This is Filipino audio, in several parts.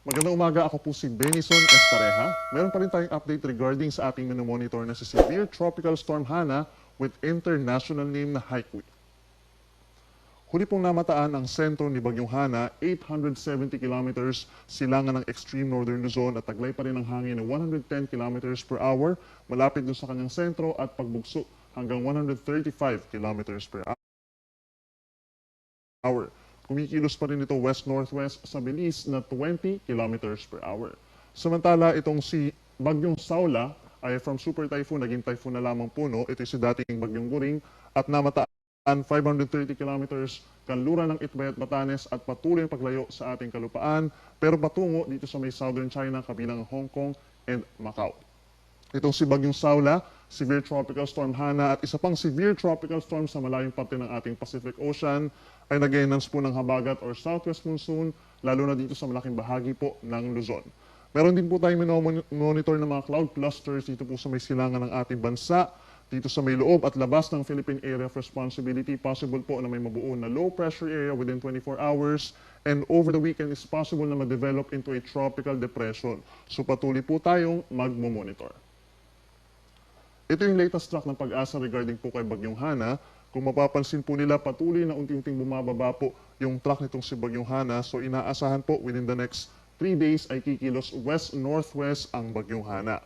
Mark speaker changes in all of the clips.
Speaker 1: Magandang umaga, ako po si Benison Estareja. Meron pa rin tayong update regarding sa ating monitor na si Severe Tropical Storm Hana with international name na Haikui. Huli pong namataan ang sentro ni Bagyong Hana, 870 kilometers silangan ng extreme northern Luzon at taglay pa rin ang hangin ng 110 kilometers per hour malapit dun sa kanyang sentro at pagbugso hanggang 135 kilometers per hour. Kumikilos pa rin ito west-northwest sa bilis na 20 kilometers per hour. Samantala, itong si Bagyong Saula ay from super typhoon, naging typhoon na lamang puno. Ito si dating Bagyong Guring at namataan 530 kilometers kanluran ng Itbay at Batanes at patuloy ang paglayo sa ating kalupaan pero patungo dito sa may southern China kabilang Hong Kong and Macau. Itong si Bagyong Saula, Severe Tropical Storm Hana at isa pang Severe Tropical Storm sa malayong parte ng ating Pacific Ocean ay nag-enhance po ng habagat or southwest monsoon lalo na dito sa malaking bahagi po ng Luzon. Meron din po tayong monitor ng mga cloud clusters dito po sa may silangan ng ating bansa, dito sa may loob at labas ng Philippine Area of Responsibility. Possible po na may mabuo na low pressure area within 24 hours and over the weekend is possible na ma-develop into a tropical depression. So patuloy po tayong magmo-monitor. Ito yung latest track ng Pag-asa regarding po kay Bagyong Hana. Kung mapapansin po nila, patuloy na unti-unting bumababa po yung track nitong si Bagyong Hana. So inaasahan po within the next 3 days ay kikilos west-northwest ang Bagyong Hana.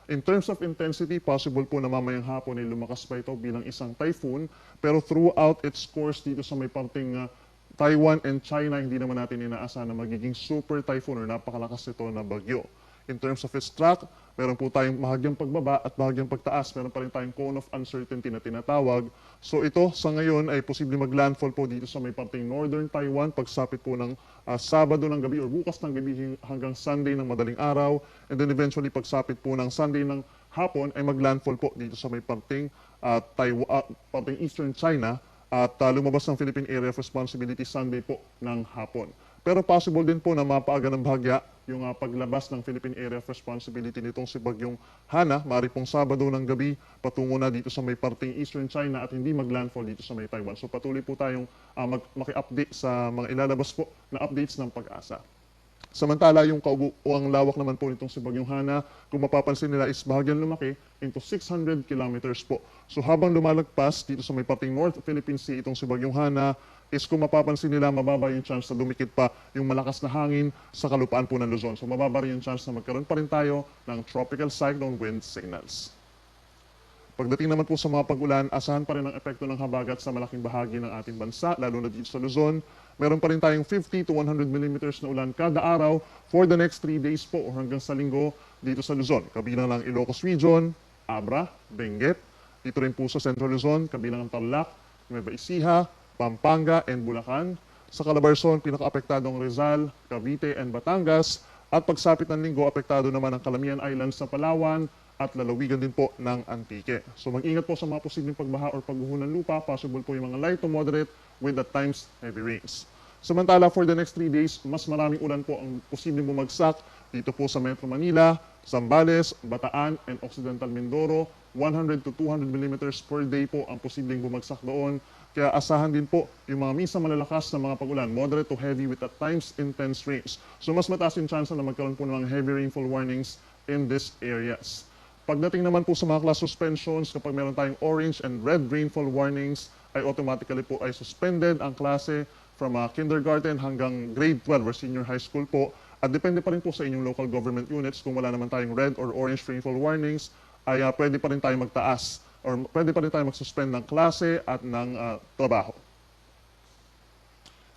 Speaker 1: In terms of intensity, possible po na mamayang hapon ay lumakas pa ito bilang isang typhoon. Pero throughout its course dito sa may parting Taiwan and China, hindi naman natin inaasahan na magiging super typhoon or napakalakas ito na bagyo. In terms of its track, meron po tayong bahagyang pagbaba at bahagyang pagtaas. Meron pa rin tayong cone of uncertainty na tinatawag. So ito sa ngayon ay posibleng maglandfall po dito sa may parting northern Taiwan pagsapit po ng Sabado ng gabi or bukas ng gabi hanggang Sunday ng madaling araw. And then eventually pagsapit po ng Sunday ng hapon ay maglandfall po dito sa may parting, parting eastern China at lumabas ng Philippine Area of Responsibility Sunday po ng hapon. Pero possible din po na mapaaga ng bahagya yung paglabas ng Philippine Area of Responsibility nitong si Bagyong Hana. Maaari pong Sabado ng gabi patungo na dito sa may parting Eastern China at hindi maglandfall dito sa may Taiwan. So patuloy po tayong maki-update sa mga ilalabas po na updates ng Pag-asa. Samantala, yung kaubuang lawak naman po nitong si Bagyong Hana, kung mapapansin nila, is bahagyang lumaki into 600 kilometers po. So habang lumalagpas dito sa may parting North Philippine Sea itong si Bagyong Hana, is kung mapapansin nila, mababa yung chance na dumikit pa yung malakas na hangin sa kalupaan po ng Luzon. So mababa rin yung chance na magkaroon pa rin tayo ng tropical cyclone wind signals. Pagdating naman po sa mga pag-ulan, asahan pa rin ang epekto ng habagat sa malaking bahagi ng ating bansa, lalo na dito sa Luzon. Meron pa rin tayong 50 to 100 millimeters na ulan kada araw for the next 3 days po o hanggang sa linggo dito sa Luzon. Kabilang ng Ilocos Region, Abra, Benguet, dito rin po sa Central Luzon, kabilang ng Tarlac, Nueva Ecija, Pampanga, and Bulacan. Sa Calabarzon, pinaka-apektadong Rizal, Cavite, and Batangas. At pagsapit ng linggo, apektado naman ang Calamian Islands sa Palawan at lalawigan din po ng Antique. So mag-ingat po sa mga posibleng pagbaha or pagguho ng lupa. Possible po yung mga light to moderate with at times heavy rains. Samantala, for the next 3 days, mas maraming ulan po ang posibleng bumagsak dito po sa Metro Manila, Zambales, Bataan, and Occidental Mindoro. 100 to 200 millimeters per day po ang posibleng bumagsak doon. Kaya asahan din po yung mga minsan malalakas na mga pag-ulan, moderate to heavy with at times intense rains. So mas mataas yung chance na magkaroon po ng mga heavy rainfall warnings in these areas. Pagdating naman po sa mga class suspensions, kapag meron tayong orange and red rainfall warnings, ay automatically po ay suspended ang klase from kindergarten hanggang grade 12 or senior high school po. At depende pa rin po sa inyong local government units. Kung wala naman tayong red or orange rainfall warnings, ay pwede pa rin tayo magtaas or pwede pa rin tayo mag-suspend ng klase at ng trabaho.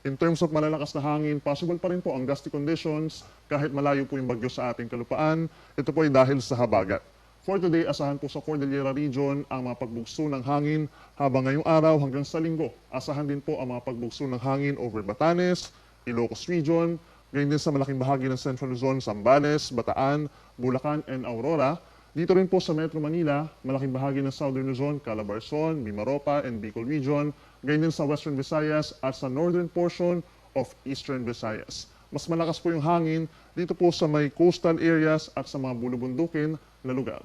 Speaker 1: In terms of malalakas na hangin, possible pa rin po ang gusty conditions kahit malayo po yung bagyo sa ating kalupaan. Ito po ay dahil sa habagat. For today, asahan po sa Cordillera Region ang mga pagbugso ng hangin habang ngayong araw hanggang sa linggo. Asahan din po ang mga pagbugso ng hangin over Batanes, Ilocos Region, ganyan din sa malaking bahagi ng Central Luzon, Zambales, Bataan, Bulacan, and Aurora. Dito rin po sa Metro Manila, malaking bahagi ng Southern Luzon, Calabarzon, Mimaropa, and Bicol Region, ganyan din sa Western Visayas at sa northern portion of Eastern Visayas. Mas malakas po yung hangin dito po sa may coastal areas at sa mga bulubundukin na lugar.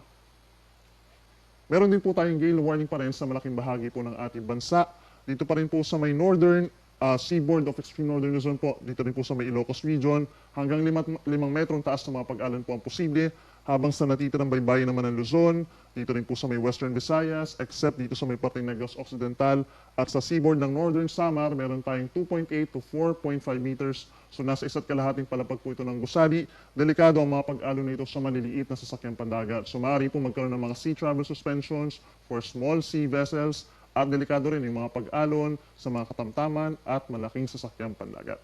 Speaker 1: Meron din po tayong gale warning pa rin sa malaking bahagi po ng ating bansa. Dito pa rin po sa may northern seaboard of extreme northern Luzon po, dito rin po sa may Ilocos region, hanggang 5 metrong taas na mga pag-alon po ang posible, habang sa natitirang baybayin naman ng Luzon, dito rin po sa may Western Visayas, except dito sa may parteng Negros Occidental, at sa seaboard ng Northern Samar, meron tayong 2.8 to 4.5 meters. So nasa isa't kalahating palapag po ito ng gusali. Delikado ang mga pag-alon na ito sa maliliit na sasakyang pandagat. So maaari po magkaroon ng mga sea travel suspensions for small sea vessels, at delikado rin yung mga pag-alon sa mga katamtaman at malaking sasakyang pandagat.